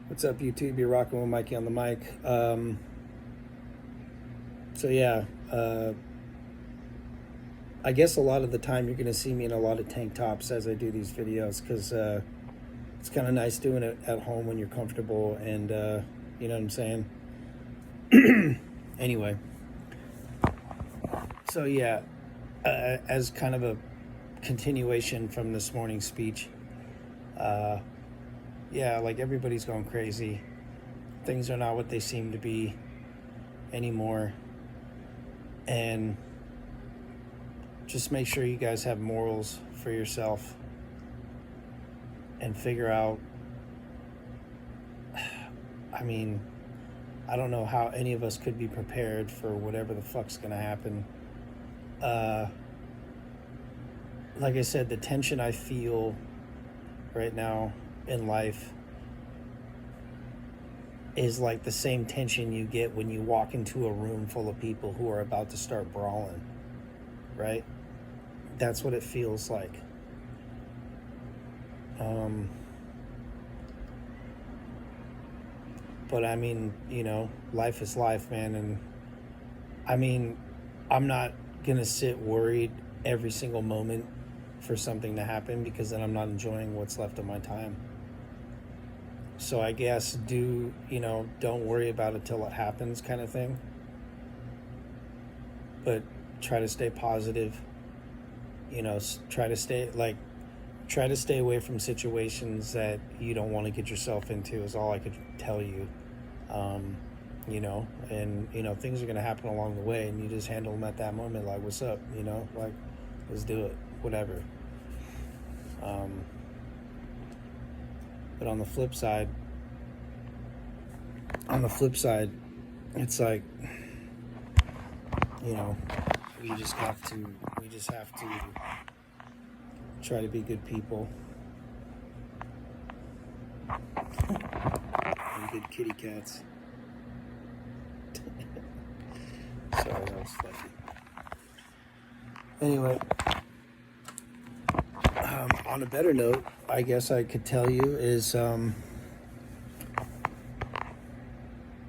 What's up, YouTube? You're rocking with Mikey on the mic. So yeah, I guess a lot of the time you're going to see me in a lot of tank tops as I do these videos because it's kind of nice doing it at home when you're comfortable and you know what I'm saying? Anyway, so yeah, as kind of a continuation from this morning's speech, yeah, like everybody's going crazy. Things are not what they seem to be anymore. And just make sure you guys have morals for yourself and figure out, I mean, I don't know how any of us could be prepared for whatever the fuck's gonna happen. Like I said, the tension I feel right now in life is like the same tension you get when you walk into a room full of people who are about to start brawling, right? That's what it feels like. But I mean, you know, life is life, man. And I mean, I'm not gonna sit worried every single moment for something to happen because then I'm not enjoying what's left of my time. So I guess don't worry about it till it happens kind of thing. But try to stay positive. You know, try to stay away from situations that you don't want to get yourself into is all I could tell you. Things are going to happen along the way and you just handle them at that moment. Like, what's up? Like, let's do it, whatever. But on the flip side, it's like, we just have to try to be good people and good kitty cats. Sorry, that was fluffy. Anyway, on a better note, I guess I could tell you is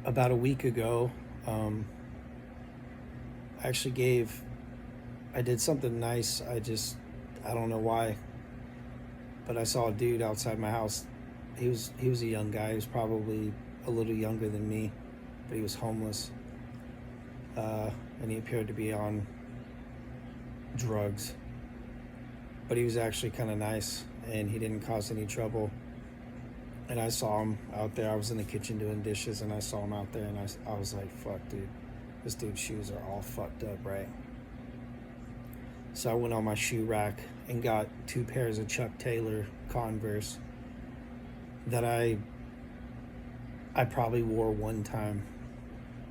about a week ago, I did something nice. I don't know why, but I saw a dude outside my house. He was a young guy. He was probably a little younger than me, but he was homeless. And he appeared to be on drugs. But he was actually kind of nice, and he didn't cause any trouble. And I saw him out there. I was in the kitchen doing dishes, and I saw him out there, and I was like, fuck, dude. This dude's shoes are all fucked up, right? So I went on my shoe rack and got 2 pairs of Chuck Taylor Converse that I probably wore one time.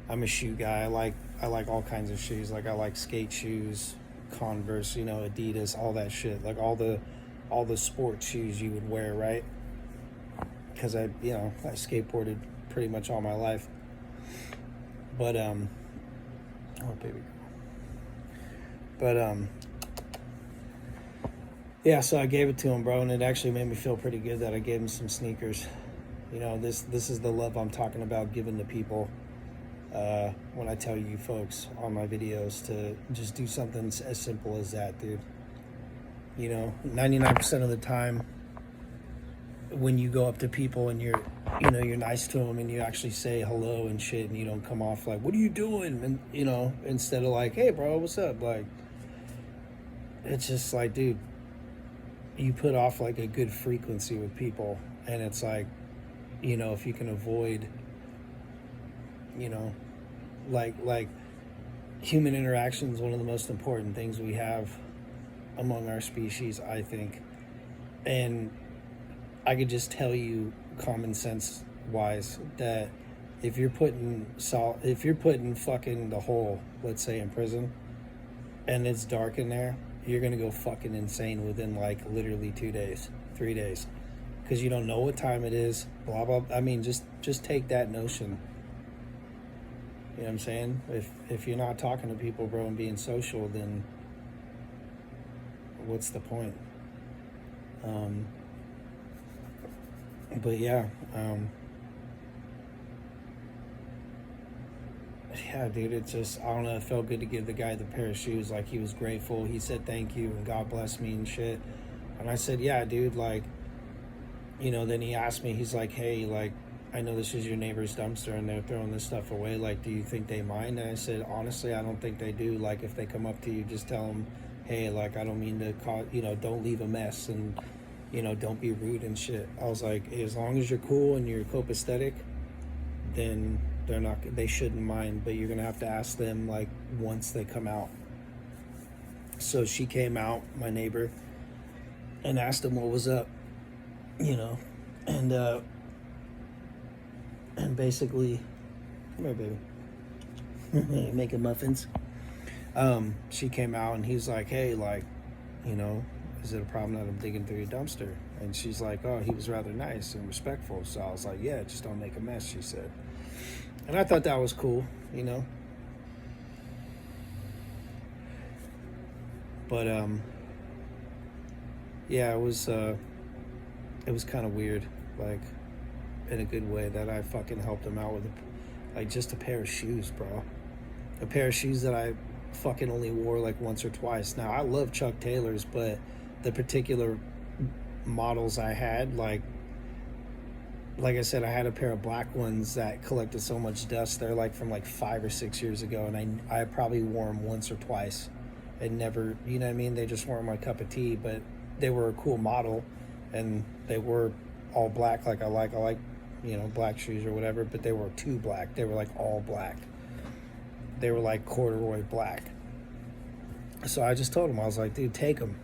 I'm a shoe guy. I like all kinds of shoes. Like, I like skate shoes, Converse, Adidas, all that shit. Like all the sports shoes you would wear, right? Because I skateboarded pretty much all my life. But oh baby. But yeah, so I gave it to him, bro, and it actually made me feel pretty good that I gave him some sneakers. This is the love I'm talking about giving to people. When I tell you folks on my videos to just do something as simple as that, dude. 99% of the time when you go up to people and you're nice to them and you actually say hello and shit and you don't come off like, what are you doing? And, instead of like, hey, bro, what's up? Like, it's just like, dude, you put off like a good frequency with people. And it's like, if you can avoid, like human interaction is one of the most important things we have among our species, I think. And I could just tell you common sense wise that if you're putting fucking the hole, let's say in prison, and it's dark in there, you're gonna go fucking insane within like literally 2 days, 3 days, because you don't know what time it is, blah blah. I mean, just take that notion. You know what I'm saying? If you're not talking to people, bro, and being social, then what's the point? But yeah, yeah, dude, it's just, I don't know, it felt good to give the guy the pair of shoes. Like, he was grateful. He said thank you and God bless me and shit. And I said, yeah, dude, like, then he asked me, he's like, hey, like, I know this is your neighbor's dumpster and they're throwing this stuff away. Like, do you think they mind? And I said, honestly, I don't think they do. Like, if they come up to you, just tell them, hey, like, I don't mean to cause, don't leave a mess and, don't be rude and shit. I was like, hey, as long as you're cool and you're copacetic, then they shouldn't mind, but you're going to have to ask them, like, once they come out. So she came out, my neighbor, and asked him what was up, and basically, come here, baby, making muffins. She came out and he's like, hey, like, is it a problem that I'm digging through your dumpster? And she's like, oh, he was rather nice and respectful. So I was like, yeah, just don't make a mess, she said. And I thought that was cool, But yeah, it was kind of weird, like, in a good way, that I fucking helped him out with like just a pair of shoes, bro. A pair of shoes that I fucking only wore like once or twice. Now, I love Chuck Taylors, but the particular models I had, like I said, I had a pair of black ones that collected so much dust. They're like from like 5 or 6 years ago, and I probably wore them once or twice and never, you know what I mean? They just weren't my cup of tea, but they were a cool model, and they were all black. Like I like, black shoes or whatever, but they were too black. They were like all black. They were like corduroy black. So I just told him, I was like, dude, take them.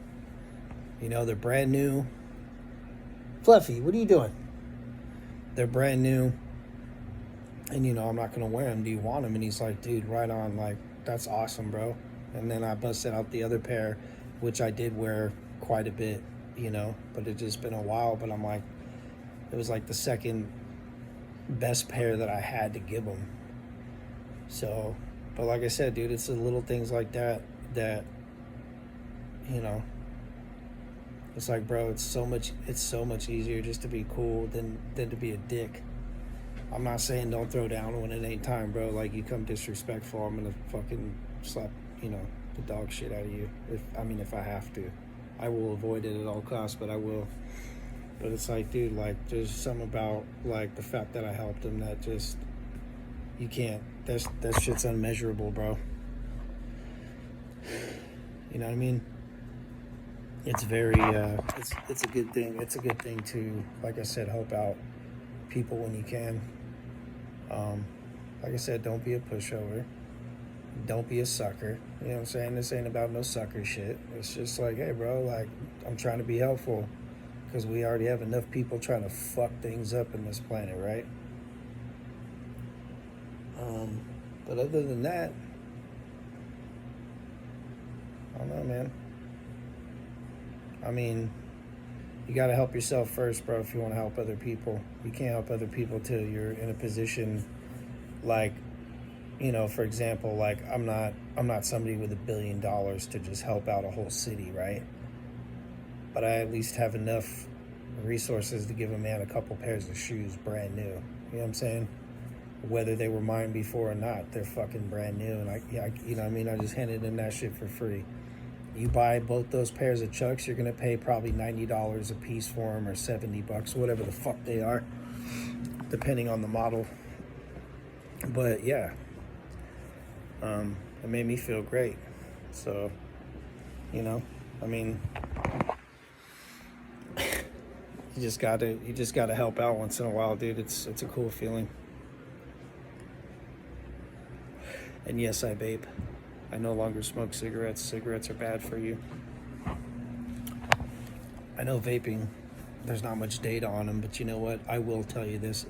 They're brand new. Fluffy, what are you doing? They're brand new. And, I'm not going to wear them. Do you want them? And he's like, dude, right on. Like, that's awesome, bro. And then I busted out the other pair, which I did wear quite a bit, but it just been a while. But I'm like, it was like the second best pair that I had to give him. So, but like I said, dude, it's the little things like that, it's like, bro, it's so much easier just to be cool than to be a dick. I'm not saying don't throw down when it ain't time, bro. Like, you come disrespectful, I'm gonna fucking slap, the dog shit out of you. If I have to. I will avoid it at all costs, but I will. But it's like, dude, like, there's something about, like, the fact that I helped him that just, you can't, that shit's unmeasurable, bro. You know what I mean? It's very, it's a good thing. It's a good thing to, like I said, help out people when you can. Like I said, don't be a pushover. Don't be a sucker. You know what I'm saying? This ain't about no sucker shit. It's just like, hey, bro, like, I'm trying to be helpful because we already have enough people trying to fuck things up in this planet, right? But other than that, I don't know, man. You got to help yourself first, bro, if you want to help other people. You can't help other people till you're in a position, like, for example, like, I'm not somebody with $1 billion to just help out a whole city, right? But I at least have enough resources to give a man a couple pairs of shoes brand new. You know what I'm saying? Whether they were mine before or not, they're fucking brand new. And I just handed him that shit for free. You buy both those pairs of Chucks, you're gonna pay probably $90 a piece for them, or $70, whatever the fuck they are, depending on the model. But yeah, it made me feel great. So, you just gotta help out once in a while, dude. It's a cool feeling. And yes, I vape. I no longer smoke cigarettes. Cigarettes are bad for you. I know vaping, there's not much data on them, but you know what? I will tell you this.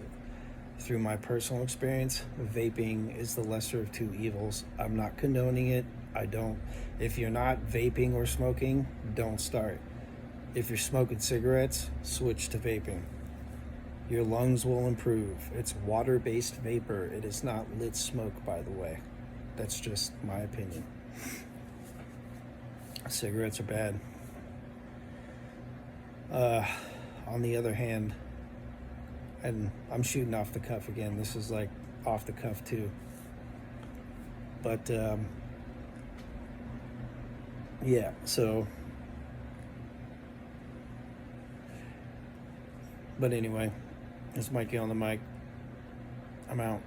Through my personal experience, vaping is the lesser of two evils. I'm not condoning it. If you're not vaping or smoking, don't start. If you're smoking cigarettes, switch to vaping. Your lungs will improve. It's water-based vapor. It is not lit smoke, by the way. That's just my opinion. Cigarettes are bad. On the other hand, and I'm shooting off the cuff again. This is like off the cuff too. But yeah, so. But anyway, it's Mikey on the mic. I'm out.